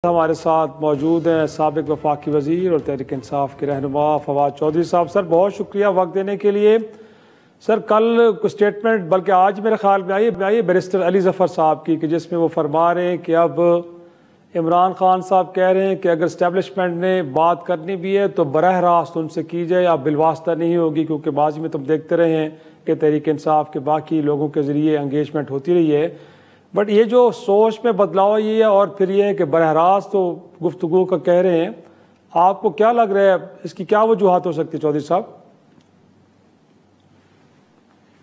हमारे साथ मौजूद हैं साबिक वफाकी वज़ीर और तहरीक इंसाफ के रहनुमा फवाद चौधरी साहब। सर बहुत शुक्रिया वक्त देने के लिए। सर कल स्टेटमेंट बल्कि आज मेरे ख्याल में आई बैरिस्टर अली ज़फ़र साहब की, कि जिसमें वो फरमा रहे हैं कि अब इमरान खान साहब कह रहे हैं कि अगर इस्टेब्लिशमेंट ने बात करनी भी है तो बरह रास्त उनसे की जाए, आप बिलवास्ता नहीं होगी, क्योंकि बाज़ में तुम देखते रहे हैं कि तहरीक इंसाफ के बाकी लोगों के ज़रिए एंगेजमेंट होती रही है। बट ये जो सोच में बदलाव ये है और फिर ये है कि बरह रास्त तो गुफ्तगू का कह रहे हैं, आपको क्या लग रहा है इसकी क्या वजूहत हो सकती है चौधरी साहब?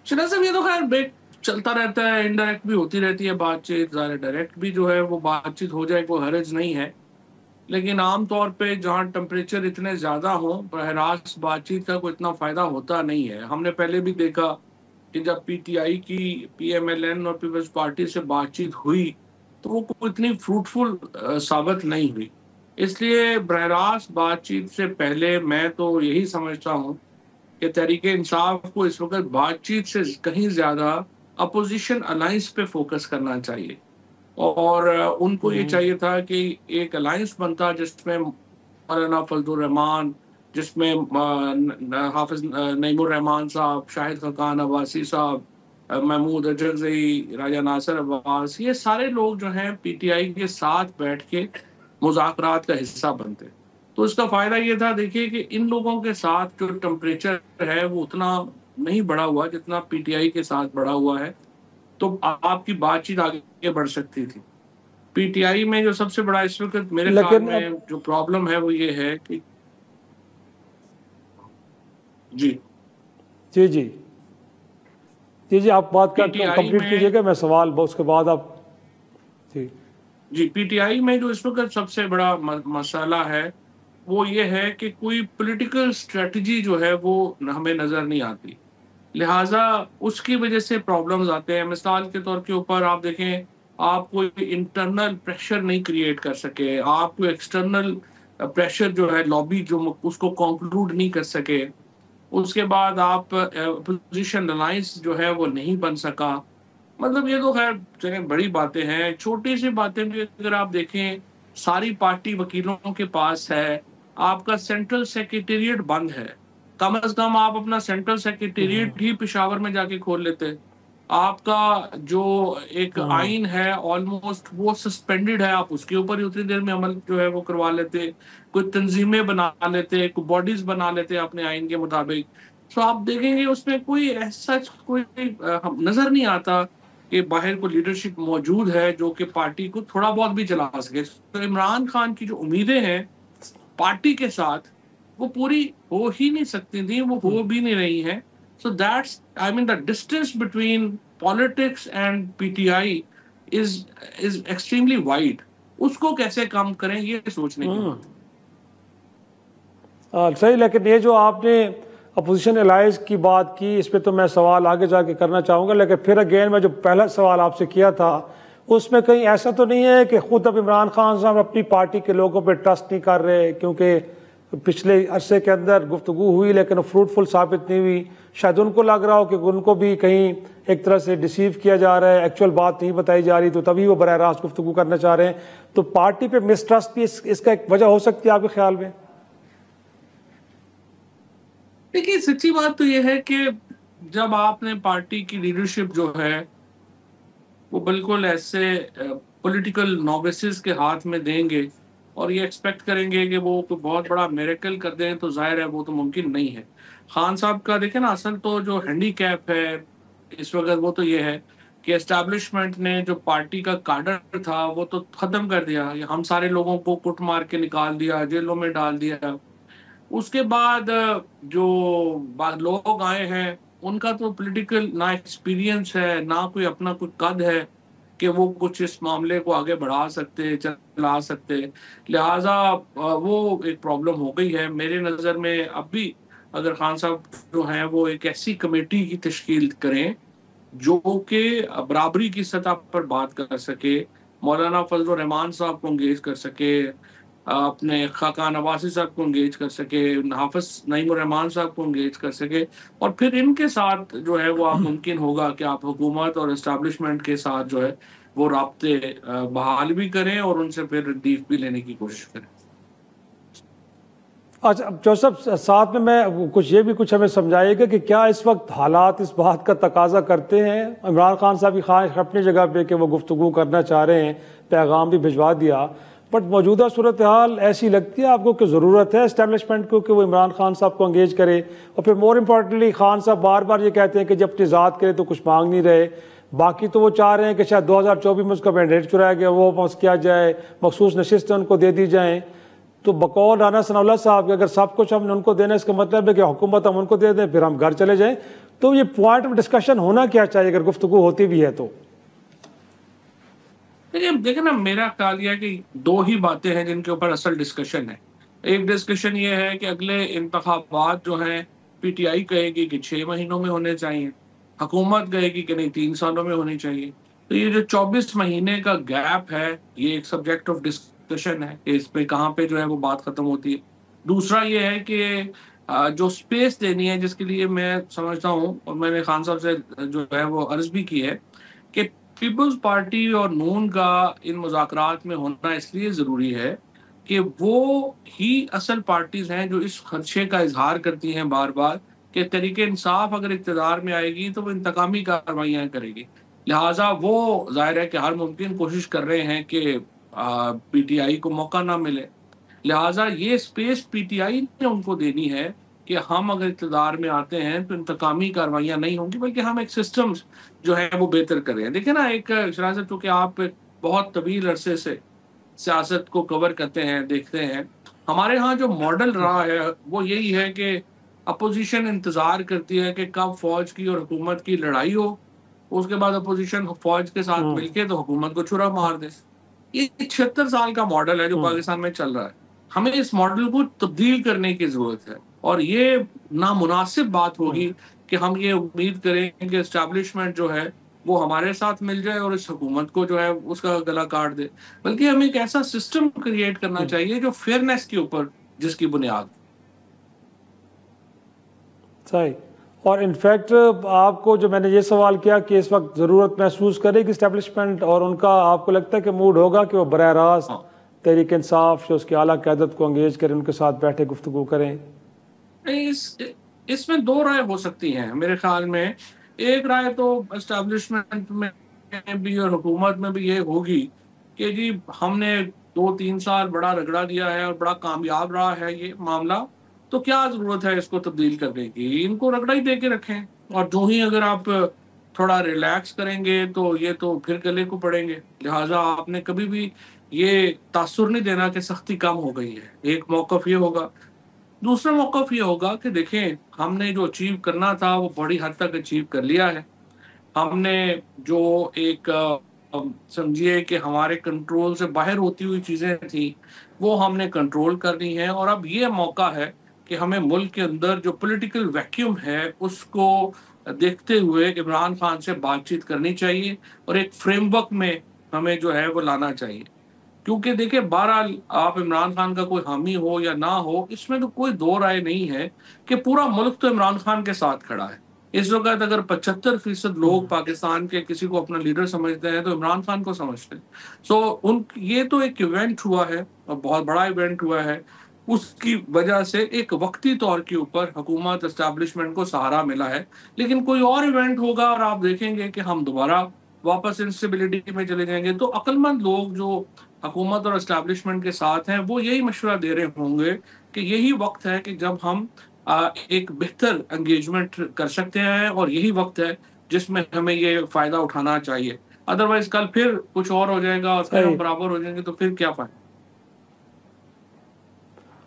शनाज साहब, ये तो खैर ब्रेक चलता रहता है, इनडायरेक्ट भी होती रहती है बातचीत, ज़ाहिर डायरेक्ट भी जो है वो बातचीत हो जाए कोई हर्ज नहीं है। लेकिन आम तौर पे जहाँ टेम्परेचर इतने ज़्यादा हो, बरह रास्त बातचीत का कोई इतना फ़ायदा होता नहीं है। हमने पहले भी देखा कि जब पीटीआई की पीएमएलएन और पीपल्स पार्टी से बातचीत हुई तो वो कोई इतनी फ्रूटफुल साबित नहीं हुई। इसलिए बरह रास्त बातचीत से पहले मैं तो यही समझता हूँ कि तहरीक इंसाफ को इस वक्त बातचीत से कहीं ज़्यादा अपोजिशन अलायंस पे फोकस करना चाहिए। और उनको ये चाहिए था कि एक अलायंस बनता जिसमें मौलाना फजलुर रहमान, जिसमें हाफिज नईमुर रहमान साहब, शाहिद खकान अब्बासी साहब, महमूद अजहज़ई, राजा नासिर अब्बास, ये सारे लोग जो हैं पीटीआई के साथ बैठ के मुज़ाकरात का हिस्सा बनते। तो इसका फ़ायदा ये था, देखिए कि इन लोगों के साथ जो टेम्परेचर है वो उतना नहीं बढ़ा हुआ जितना पीटीआई के साथ बढ़ा हुआ है, तो आपकी बातचीत आगे बढ़ सकती थी। पीटीआई में जो सबसे बड़ा इस वक्त मेरे ख्याल लेकिन में जो प्रॉब्लम है वो ये है कि जी जी जी जी जी आप बात का पीटीआई कंप्लीट में कीजिएगा, मैं सवाल उसके बाद आप जी जी पीटीआई में जो इस वक्त सबसे बड़ा मसला है वो ये है कि कोई पॉलिटिकल स्ट्रेटजी जो है वो हमें नजर नहीं आती। लिहाजा उसकी वजह से प्रॉब्लम्स आते हैं। मिसाल के तौर के ऊपर आप देखें, आप कोई इंटरनल प्रेशर नहीं क्रिएट कर सके, आप कोई एक्सटर्नल प्रेशर जो है लॉबी जो उसको कंक्लूड नहीं कर सके, उसके बाद आप पोजीशन अलायंस जो है वो नहीं बन सका। मतलब ये तो खैर चलिए बड़ी बातें हैं, छोटी सी बातें भी अगर आप देखें, सारी पार्टी वकीलों के पास है, आपका सेंट्रल सेक्रेटेरिएट बंद है। कम से कम आप अपना सेंट्रल सेक्रेटेरिएट ही पेशावर में जाके खोल लेते। आपका जो एक आइन है ऑलमोस्ट वो सस्पेंडेड है, आप उसके ऊपर ही उतनी देर में अमल जो है वो करवा लेते, कोई तंजीमें बना लेते, कोई बॉडीज बना लेते अपने आइन के मुताबिक। तो आप देखेंगे उसमें कोई ऐसा कोई नजर नहीं आता कि बाहर को लीडरशिप मौजूद है जो कि पार्टी को थोड़ा बहुत भी चला सके। तो इमरान खान की जो उम्मीदें हैं पार्टी के साथ वो पूरी हो ही नहीं सकती थी, वो हो भी नहीं रही हैं। So that's I mean the distance between politics and PTI is is extremely wide. उसको कैसे कम करें ये सोचने की बात है। सही। लेकिन ये जो आपने अपोजिशन अलायंस की बात की, इस पर तो मैं सवाल आगे जाके करना चाहूँगा, लेकिन फिर अगेन मैं जो पहला सवाल आपसे किया था उसमें कहीं ऐसा तो नहीं है कि खुद अब इमरान खान साहब अपनी पार्टी के लोगों पे ट्रस्ट नहीं कर रहे, क्योंकि पिछले अरसे के अंदर गुफ्तगू हुई लेकिन फ्रूटफुल साबित नहीं हुई। शायद उनको लग रहा हो कि उनको भी कहीं एक तरह से डिसीव किया जा रहा है, एक्चुअल बात नहीं बताई जा रही, तो तभी वो बरह रास्त गुफ्तगू करना चाह रहे हैं। तो पार्टी पे मिसट्रस्ट भी इसका एक वजह हो सकती है आपके ख्याल में? देखिए सच्ची बात तो यह है कि जब आपने पार्टी की लीडरशिप जो है वो बिल्कुल ऐसे पॉलिटिकल नॉविसेस के हाथ में देंगे और ये एक्सपेक्ट करेंगे कि वो कोई बहुत बड़ा मिरेकल कर दें, तो जाहिर है वो तो मुमकिन नहीं है। खान साहब का देखें ना, असल तो जो हैंडीकैप है इस वक्त वो तो ये है कि एस्टैब्लिशमेंट ने जो पार्टी का काडर था वो तो खत्म कर दिया, हम सारे लोगों को कुट मार के निकाल दिया, जेलों में डाल दिया। उसके बाद जो लोग आए हैं उनका तो पॉलिटिकल ना एक्सपीरियंस है ना कोई अपना कोई कद है कि वो कुछ इस मामले को आगे बढ़ा सकते चला सकते। लिहाजा वो एक प्रॉब्लम हो गई है मेरे नज़र में। अब भी अगर खान साहब जो हैं वो एक ऐसी कमेटी की तश्कील करें जो कि बराबरी की सतह पर बात कर सके, मौलाना फजल रहमान साहब को इंगेज कर सके, अपने खाका नवासी साहब को इंगेज कर सके, हाफिज नईमुर रहमान साहब को इंगेज कर सके, और फिर इनके साथ जो है वो आप मुमकिन होगा कि आप हुकूमत और इस्टेब्लिशमेंट के साथ जो है वो राब्ते बहाल भी करें और उनसे फिर रिलीफ भी लेने की कोशिश करें। अच्छा जोसेफ, साथ में मैं कुछ ये भी कुछ हमें समझाइएगा कि क्या इस वक्त हालात इस बात का तकाजा करते हैं, इमरान खान साहब की ख्वाहिश अपनी जगह पे कि वो गुफ्तगू करना चाह रहे हैं, पैगाम भी भिजवा दिया, बट मौजूदा सूरत हाल ऐसी लगती है आपको कि ज़रूरत है इस्टेब्लिशमेंट को कि वो इमरान खान साहब को एंगेज करे? और फिर मोर इम्पॉर्टेंटली खान साहब बार बार ये कहते हैं कि जब अपनी ज़ात करे तो कुछ मांग नहीं रहे, बाकी तो वो चाह रहे हैं कि शायद 2024 में उसका मैंडेट चुराया गया वो वापस किया जाए, मखसूस नशिस्तें उनको दे दी जाएँ। तो बकौल राना सनाउल्लाह साहब के अगर सब कुछ हमने उनको देना, इसका मतलब है कि हुकूमत हम उनको दे दें फिर हम घर चले जाएं, तो ये पॉइंट ऑफ डिस्कशन होना क्या चाहिए अगर गुफ्तगू होती भी है तो? देखिए ना, मेरा ख्याल यह है कि दो ही बातें हैं जिनके ऊपर असल डिस्कशन है। एक डिस्कशन ये है कि अगले इंतखाबात जो हैं पीटीआई कहेगी कि 6 महीनों में होने चाहिए, हुकूमत कहेगी कि नहीं 3 सालों में होनी चाहिए। तो ये जो 24 महीने का गैप है ये एक सब्जेक्ट ऑफ डिस्कशन है, इस पे कहाँ पे जो है वो बात खत्म होती है। दूसरा ये है कि जो स्पेस देनी है, जिसके लिए मैं समझता हूँ और मैंने खान साहब से जो है वो अर्ज भी की है कि पीपल्स पार्टी और नून का इन मुज़ाकरात में होना इसलिए ज़रूरी है कि वो ही असल पार्टीज हैं जो इस खदशे का इजहार करती हैं बार बार कि तहरीक इंसाफ अगर इक़्तिदार में आएगी तो वो इंतकामी कार्रवाइयाँ करेगी। लिहाजा वो ज़ाहिर है कि हर मुमकिन कोशिश कर रहे हैं कि पीटीआई को मौका ना मिले। लिहाजा ये स्पेस पीटीआई ने उनको देनी है कि हम अगर इक़्तिदार में आते हैं तो इंतकामी कार्रवाइयाँ नहीं होंगी, बल्कि हम एक सिस्टम्स जो है वो बेहतर कर रहे हैं। देखिए ना, एक शराजत, चूँकि आप बहुत तवील अरसे से सियासत को कवर करते हैं, देखते हैं, हमारे यहाँ जो मॉडल रहा है वो यही है कि अपोजिशन इंतज़ार करती है कि कब फौज की और हुकूमत की लड़ाई हो, उसके बाद अपोजिशन फौज के साथ मिलके तो हुकूमत को छुरा मार दे। ये 76 साल का मॉडल है जो पाकिस्तान में चल रहा है। हमें इस मॉडल को तब्दील करने की ज़रूरत है और ये नामुनासिब बात होगी कि हम ये उम्मीद करें कि एस्टैब्लिशमेंट जो है वो हमारे साथ मिल जाए और इस हुकूमत को जो है उसका गला काट दे, बल्कि हमें एक ऐसा सिस्टम क्रिएट करना चाहिए जो फेयरनेस के ऊपर जिसकी बुनियाद। सही। और इनफैक्ट आपको जो मैंने ये सवाल किया कि इस वक्त ज़रूरत महसूस करेगी इस्टेब्लिशमेंट, और उनका आपको लगता है कि मूड होगा कि वो बराह रास्त तहरीक इंसाफ जो उसकी आला क़यादत को एंगेज करें, उनके साथ बैठे गुफ्तगू करें? इसमें दो राय हो सकती हैं मेरे ख्याल में। एक राय तो एस्टैब्लिशमेंट में भी और हुकूमत में भी ये होगी कि जी हमने 2-3 साल बड़ा रगड़ा दिया है और बड़ा कामयाब रहा है ये मामला, तो क्या ज़रूरत है इसको तब्दील करने की, इनको रगड़ा ही दे के रखें। और जो ही अगर आप थोड़ा रिलैक्स करेंगे तो ये तो फिर गले को पड़ेंगे। लिहाजा आपने कभी भी ये तासुर नहीं देना कि सख्ती कम हो गई है। एक मौक़िफ़ ये होगा। दूसरा मौक़िफ़ ये होगा कि देखें, हमने जो अचीव करना था वो बड़ी हद तक अचीव कर लिया है। हमने जो एक समझिए कि हमारे कंट्रोल से बाहर होती हुई चीज़ें थी वो हमने कंट्रोल करनी है, और अब ये मौका है कि हमें मुल्क के अंदर जो पॉलिटिकल वैक्यूम है उसको देखते हुए इमरान खान से बातचीत करनी चाहिए और एक फ्रेमवर्क में हमें जो है वो लाना चाहिए। क्योंकि देखिए, बहरहाल आप इमरान खान का कोई हामी हो या ना हो, इसमें तो कोई दो राय नहीं है कि पूरा मुल्क तो इमरान खान के साथ खड़ा है। इस वक्त अगर 75% लोग पाकिस्तान के किसी को अपना लीडर समझते हैं तो इमरान खान को समझते हैं। सो ये तो एक इवेंट हुआ है और बहुत बड़ा इवेंट हुआ है, उसकी वजह से एक वक्ती तौर के ऊपर हुकूमत एस्टैब्लिशमेंट को सहारा मिला है। लेकिन कोई और इवेंट होगा और आप देखेंगे कि हम दोबारा वापस इंस्टेबिलिटी में चले जाएंगे, तो अक्लमंद लोग जो हुकूमत और एस्टैब्लिशमेंट के साथ हैं वो यही मशवरा दे रहे होंगे कि यही वक्त है कि जब हम एक बेहतर एंगेजमेंट कर सकते हैं और यही वक्त है जिसमें हमें ये फ़ायदा उठाना चाहिए। अदरवाइज कल फिर कुछ और हो जाएगा और फिर हम बराबर हो जाएंगे, तो फिर क्या फ़ायदा।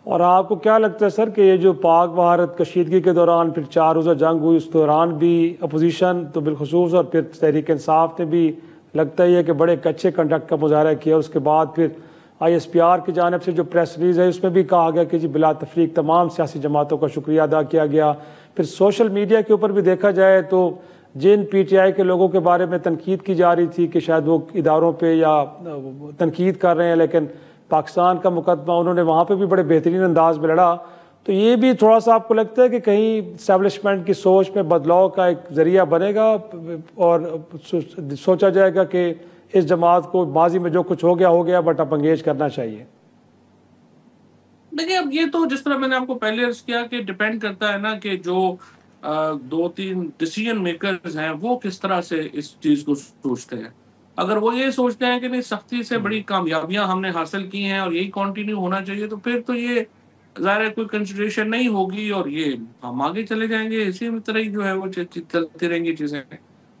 और आपको क्या लगता है सर कि ये जो पाक भारत कशीदगी के दौरान फिर 4 रोज़ा जंग हुई, उस दौरान भी अपोजिशन तो बिलखुसूस और फिर तहरीक इंसाफ ने भी लगता ही है कि बड़े अच्छे कंडक्ट का मुजाहरा किया। उसके बाद फिर ISPR की जानिब से जो प्रेस रिलीज़ है उसमें भी कहा गया कि जी बिला तफरीक तमाम सियासी जमातों का शुक्रिया अदा किया गया। फिर सोशल मीडिया के ऊपर भी देखा जाए तो जिन PTI के लोगों के बारे में तनकीद की जा रही थी कि शायद वो इदारों पे या तनकीद कर रहे हैं, लेकिन पाकिस्तान का मुकदमा उन्होंने वहाँ पे भी बड़े बेहतरीन अंदाज में लड़ा। तो ये भी थोड़ा सा आपको लगता है कि कहीं इस्टेब्लिशमेंट की सोच में बदलाव का एक ज़रिया बनेगा और सोचा जाएगा कि इस जमात को माजी में जो कुछ हो गया, बट अब एंगेज करना चाहिए? देखिए, अब ये तो जिस तरह मैंने आपको पहले अर्ज किया कि डिपेंड करता है ना कि जो 2-3 डिसीजन मेकर्स हैं वो किस तरह से इस चीज को सोचते हैं। अगर वो ये सोचते हैं कि नहीं, सख्ती से बड़ी कामयाबियां हमने हासिल की हैं और यही कंटिन्यू होना चाहिए, तो फिर तो ये ज़ाहिर है कोई कंसिडरेशन नहीं होगी और ये हम आगे चले जाएंगे इसी तरह ही जो है वो चलती रहेंगी चीजें।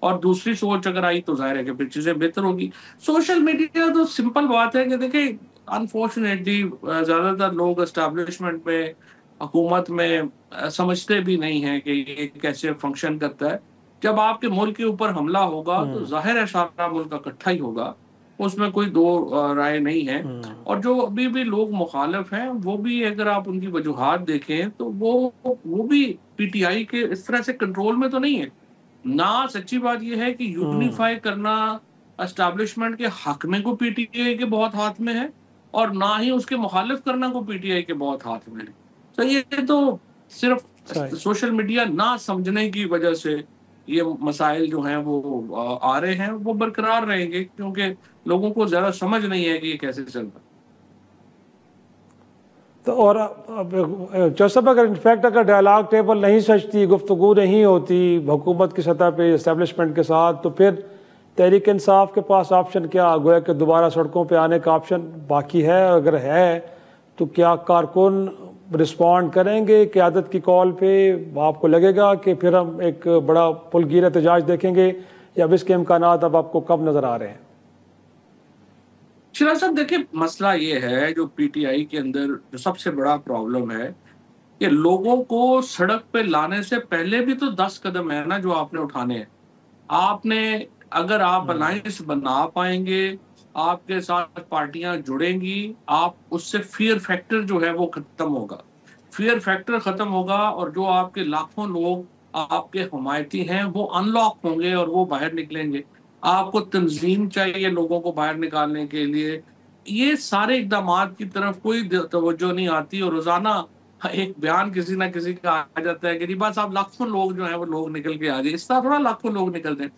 और दूसरी सोच अगर आई तो जाहिर है कि फिर चीजें बेहतर होगी। सोशल मीडिया तो सिंपल बात है कि देखिए, अनफॉर्चुनेटली ज्यादातर लोग एस्टैब्लिशमेंट में, हुकूमत में समझते भी नहीं है कि ये कैसे फंक्शन करता है। जब आपके मुल्क के ऊपर हमला होगा तो जाहिर है सारा मुल्क इकट्ठा ही होगा, उसमें कोई दो राय नहीं है। और जो अभी भी लोग मुखालिफ हैं वो भी, अगर आप उनकी वजूहात देखें तो वो भी पीटीआई के इस तरह से कंट्रोल में तो नहीं है ना। सच्ची बात यह है कि यूनिफाई करना एस्टैब्लिशमेंट के हक में को पीटीआई के बहुत हाथ में है, और ना ही उसके मुखालिफ करना को पीटीआई के बहुत हाथ में है। तो ये तो सिर्फ सोशल मीडिया ना समझने की वजह से ये मसाइल जो हैं वो आ रहे हैं, वो बरकरार रहेंगे क्योंकि लोगों को ज्यादा समझ नहीं है कि ये कैसे चलता। तो और जैसा अगर इनफैक्ट अगर डायलॉग टेबल नहीं सजती, गुफ्तगू नहीं होती हुकूमत की सतह पे इस्टेब्लिशमेंट के साथ, तो फिर तहरीक इंसाफ के पास ऑप्शन क्या, गोया कि दोबारा सड़कों पे आने का ऑप्शन बाकी है? अगर है तो क्या कारकुन रिस्पॉन्ड करेंगे क़यादत की कॉल पे? आपको लगेगा कि फिर हम एक बड़ा पुलगीर एहतजाज देखेंगे, या अब इसके इम्कानात अब आपको कब नज़र आ रहे हैं? शिराज साहब, देखिए, मसला ये है जो पीटीआई के अंदर जो सबसे बड़ा प्रॉब्लम है कि लोगों को सड़क पे लाने से पहले भी तो 10 कदम है ना जो आपने उठाने हैं। आपने, अगर आप अलायंस बना पाएंगे, आपके साथ पार्टियां जुड़ेंगी, आप उससे फियर फैक्टर जो है वो खत्म होगा। फियर फैक्टर खत्म होगा और जो आपके लाखों लोग आपके हमायती हैं वो अनलॉक होंगे और वो बाहर निकलेंगे। आपको तंजीम चाहिए लोगों को बाहर निकालने के लिए। ये सारे इकदाम की तरफ कोई तवज्जो नहीं आती और रोजाना एक बयान किसी ना किसी का आ जाता है कि जी बस आप लाखों लोग जो है वो लोग निकल के आ जाए। इस तरह थोड़ा लाखों लोग निकलते हैं।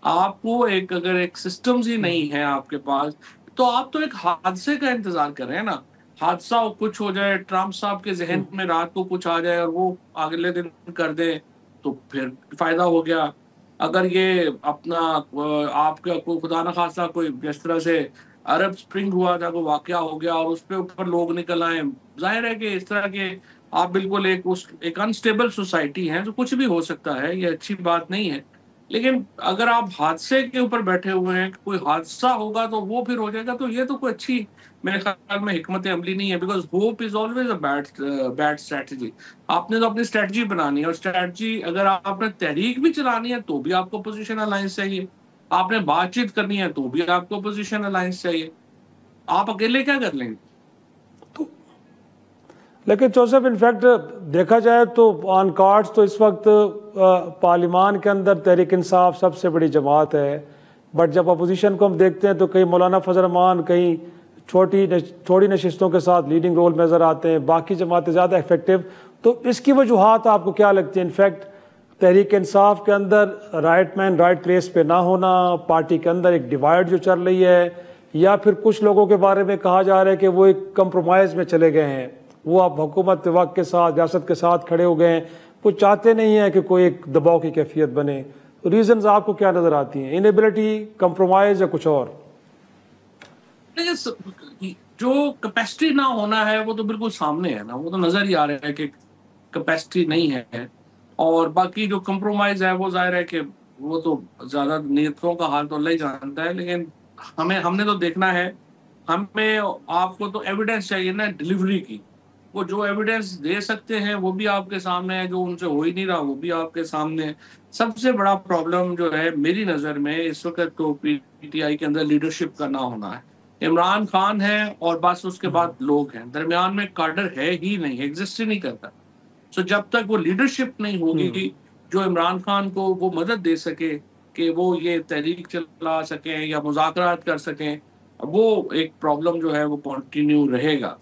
आपको एक, अगर एक सिस्टम्स ही नहीं है आपके पास, तो आप तो एक हादसे का इंतजार कर रहे हैं ना। हादसा कुछ हो जाए, ट्रम्प साहब के जहन में रात को कुछ आ जाए और वो अगले दिन कर दे, तो फिर फायदा हो गया। अगर ये अपना आपका कोई खुदा न खासा कोई जिस तरह से अरब स्प्रिंग हुआ था, कोई वाकया हो गया और उस पे ऊपर लोग निकल आए, जाहिर है कि इस तरह के आप बिल्कुल एक अनस्टेबल सोसाइटी है, तो कुछ भी हो सकता है, ये अच्छी बात नहीं है। लेकिन अगर आप हादसे के ऊपर बैठे हुए हैं, कोई हादसा होगा तो वो फिर हो जाएगा, तो ये तो कोई अच्छी मेरे ख्याल में हिकमत अमली नहीं है। Because hope is always a bad strategy. आपने तो अपनी स्ट्रैटेजी बनानी है, और स्ट्रैटेजी अगर आपने तहरीक भी चलानी है तो भी आपको पोजीशन अलायंस चाहिए। आपने बातचीत करनी है तो भी आपको पोजीशन अलायंस चाहिए। आप अकेले क्या कर लेंगे? लेकिन जोसेफ, इनफैक्ट देखा जाए तो ऑन कार्ड्स तो इस वक्त पार्लिमान के अंदर तहरीक इंसाफ सबसे बड़ी जमात है, बट जब अपोजिशन को हम देखते हैं तो कई मौलाना फजल रहमान कई छोटी नशिस्तों के साथ लीडिंग रोल में नज़र आते हैं, बाकी जमातें ज़्यादा इफेक्टिव। तो इसकी वजूहात आपको क्या लगती है? इनफैक्ट तहरीक इंसाफ के अंदर राइट मैन राइट प्लेस पे ना होना, पार्टी के अंदर एक डिवाइड जो चल रही है, या फिर कुछ लोगों के बारे में कहा जा रहा है कि वो एक कंप्रोमाइज़ में चले गए हैं, वो आप हुकूमत वक्त के साथ, रियासत के साथ खड़े हो गए हैं, वो चाहते नहीं हैं कि कोई एक दबाव की कैफियत बने। तो रीजंस आपको क्या नज़र आती हैं? इनेबिलिटी, कंप्रोमाइज़, या कुछ और? जो कैपेसिटी ना होना है वो तो बिल्कुल सामने है ना, वो तो नजर ही आ रहा है कि कैपेसिटी नहीं है। और बाकी जो कंप्रोमाइज है वो जाहिर है कि वो तो ज्यादा नीयतों का हाल तो अल्लाह ही जानता है। लेकिन हमने तो देखना है, हमें आपको तो एविडेंस चाहिए ना डिलीवरी की। वो जो एविडेंस दे सकते हैं वो भी आपके सामने है, जो उनसे हो ही नहीं रहा वो भी आपके सामने है। सबसे बड़ा प्रॉब्लम जो है मेरी नज़र में इस वक्त तो पीटीआई के अंदर लीडरशिप का ना होना है। इमरान खान है और बस उसके बाद लोग हैं, दरमियान में कार्डर है ही नहीं, एग्जिस्ट ही नहीं करता। सो जब तक वो लीडरशिप नहीं होगी जो इमरान खान को वो मदद दे सके कि वो ये तहरीक चला सकें या मुज़ाकरात कर सकें, वो एक प्रॉब्लम जो है वो कंटिन्यू रहेगा।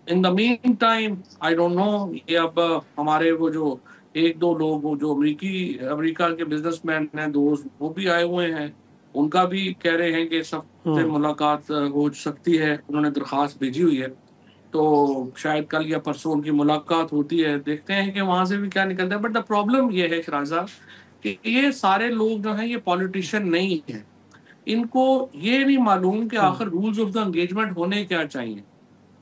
In the mean time I don't know, ये अब हमारे वो जो एक दो लोग वो जो अमेरिका के बिजनेसमैन हैं दोस्त, वो भी आए हुए हैं, उनका भी कह रहे हैं कि सबसे मुलाकात हो सकती है, उन्होंने दरख्वास्त भेजी हुई है, तो शायद कल या परसों उनकी मुलाकात होती है, देखते हैं कि वहां से भी क्या निकलता है। बट द प्रॉब्लम ये है शराजा कि ये सारे लोग जो हैं ये पॉलिटिशियन नहीं है, इनको ये नहीं मालूम कि आखिर रूल्स ऑफ द एंगेजमेंट होने क्या चाहिए,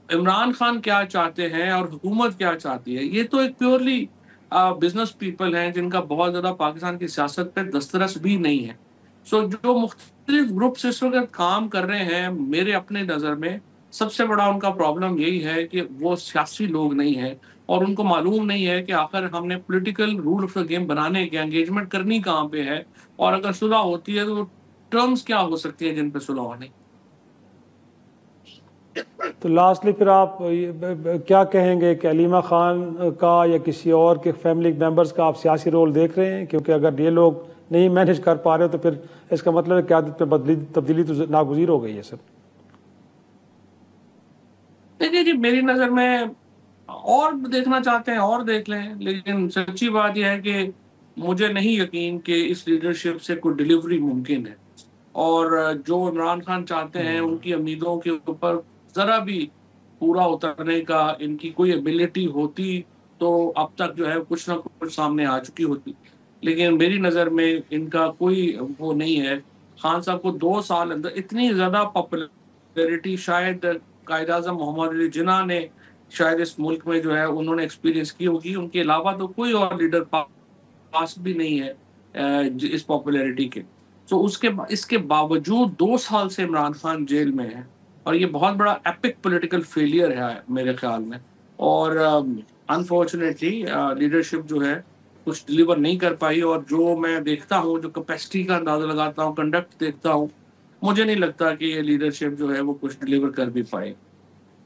इमरान खान क्या चाहते हैं और हुकूमत क्या चाहती है। ये तो एक प्योरली बिजनेस पीपल हैं जिनका बहुत ज़्यादा पाकिस्तान की सियासत पे दस्तरस भी नहीं है। सो जो मुख्तलिफ ग्रुप्स इस वक्त काम कर रहे हैं, मेरे अपने नज़र में सबसे बड़ा उनका प्रॉब्लम यही है कि वो सियासी लोग नहीं हैं और उनको मालूम नहीं है कि आखिर हमने political rule of the game बनाने के एंगेजमेंट करनी कहाँ पे है, और अगर सुलह होती है तो टर्म्स क्या हो सकती हैं जिन पे सुलह होने। तो लास्टली फिर आप क्या कहेंगे कि अलीमा खान का या किसी और के फैमिली मेंबर्स का आप सियासी रोल देख रहे हैं? क्योंकि अगर ये लोग नहीं मैनेज कर पा रहे तो फिर इसका मतलब है क़यादत में तब्दीली तो नागुज़ीर हो गई है सर। देखिए जी, मेरी नज़र में और देखना चाहते हैं और देख लें, लेकिन सच्ची बात यह है कि मुझे नहीं यकीन कि इस लीडरशिप से कोई डिलीवरी मुमकिन है, और जो इमरान खान चाहते हैं उनकी उम्मीदों के ऊपर ज़रा भी पूरा उतरने का इनकी कोई एबिलिटी होती तो अब तक जो है कुछ ना कुछ सामने आ चुकी होती, लेकिन मेरी नज़र में इनका कोई वो नहीं है। खान साहब को 2 साल अंदर इतनी ज़्यादा पॉपुलैरिटी शायद कायद आज़म मोहम्मद अली जिन्ना ने शायद इस मुल्क में जो है उन्होंने एक्सपीरियंस की होगी, उनके अलावा तो कोई और लीडर पास भी नहीं है इस पॉपुलैरिटी के। तो इसके बावजूद 2 साल से इमरान खान जेल में है, और ये बहुत बड़ा एपिक पॉलिटिकल फेलियर है मेरे ख्याल में। और अनफॉर्चुनेटली लीडरशिप जो है कुछ डिलीवर नहीं कर पाई, और जो मैं देखता हूँ, जो कैपेसिटी का अंदाजा लगाता हूँ, कंडक्ट देखता हूँ, मुझे नहीं लगता कि ये लीडरशिप जो है वो कुछ डिलीवर कर भी पाए।